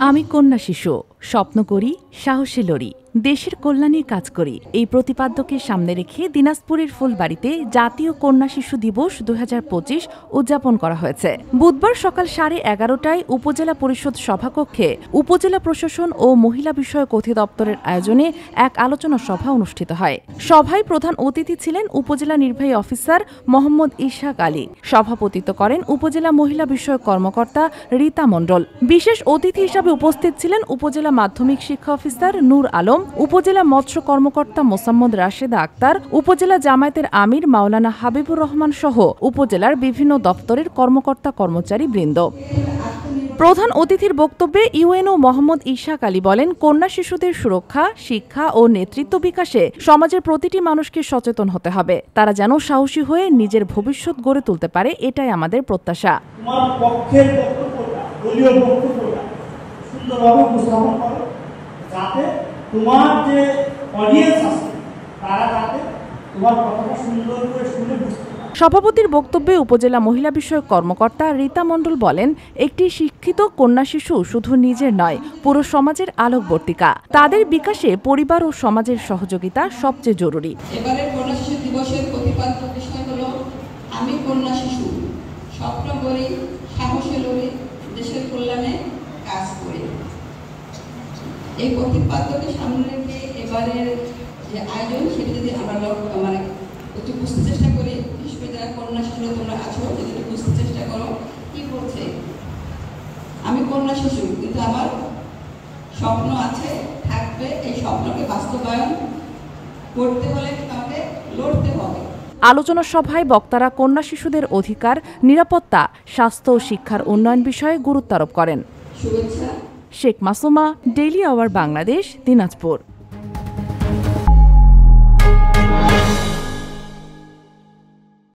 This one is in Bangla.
আমি কন্যা শিশু, স্বপ্ন করি সাহসে লড়ি, দেশের কল্যাণে কাজ করি। এই প্রতিপাদ্যকে সামনে রেখে দিনাজপুরের ফুলবাড়িতে জাতীয় কন্যা শিশু দিবস 2025 উদযাপন করা হয়েছে। বুধবার সকাল 11:30টায় উপজেলা পরিষদ সভাকক্ষে উপজেলা প্রশাসন ও মহিলা বিষয়ক অধিদপ্তরের আয়োজনে এক আলোচনা সভা অনুষ্ঠিত হয়। সভায় প্রধান অতিথি ছিলেন উপজেলা নির্বাহী অফিসার মোহাম্মদ ইসহাক আলী। সভাপতিত্ব করেন উপজেলা মহিলা বিষয়ক কর্মকর্তা রীতা মণ্ডল। বিশেষ অতিথি হিসাবে উপস্থিত ছিলেন উপজেলা মাধ্যমিক শিক্ষা অফিসার নূর আলম, উপজেলা মৎস্য কর্মকর্তা মোসাম্মদ রাশেদা আক্তার, উপজেলা জামায়াতের আমির মাওলানা হাবিবুর রহমান সহ উপজেলার বিভিন্ন দপ্তরের কর্মকর্তা কর্মচারী বৃন্দ। প্রধান অতিথির বক্তব্যে ইউএনও মোহাম্মদ ইসহাক আলী বলেন, কন্যা শিশুদের সুরক্ষা, শিক্ষা ও নেতৃত্ব বিকাশে সমাজের প্রতিটি মানুষকে সচেতন হতে হবে। তারা যেন সাহসী হয়ে নিজের ভবিষ্যৎ গড়ে তুলতে পারে, এটাই আমাদের প্রত্যাশা। তোমার যে অডিয়েন্স আছে তারা যাতে তোমার কথাটা সুন্দর করে শুনে বুঝতে পারে। সভাপতির বক্তব্যে উপজেলা মহিলা বিষয়ক কর্মকর্তা রীতা মণ্ডল বলেন, একটি শিক্ষিত কন্যা শিশু শুধু নিজের নয়, পুরো সমাজের আলোকবর্তিকা। তাদের বিকাশে পরিবার ও সমাজের সহযোগিতা সবচেয়ে জরুরি। এবারের কন্যা শিশু দিবসের প্রতিপাদ্য বিষয় হলো আমি কন্যা শিশু, স্বপ্ন করি সাহসে লড়ি, দেশের কল্যাণে কাজ করি। এই প্রতিপাদ্যকে সামনে রেখে এবারের যে আয়োজন সেটা যদি আমরা একটু বুঝতে চেষ্টা করি, বিশেষ করে যারা কন্যা শিশু তোমরা আছো, যদি একটু বুঝতে চেষ্টা করো কি বলছে। আমি কন্যা শিশু, কিন্তু আমার স্বপ্ন আছে, থাকবে। এই স্বপ্নকে বাস্তবায়ন করতে হলে আমাকে লড়তে হবে। আলোচনা সভায় বক্তারা কন্যা শিশুদের অধিকার, নিরাপত্তা, স্বাস্থ্য ও শিক্ষার উন্নয়ন বিষয়ে গুরুত্ব আরোপ করেন। শুভেচ্ছা। Sheikh Masuma, daily our Bangladesh, Dinajpur.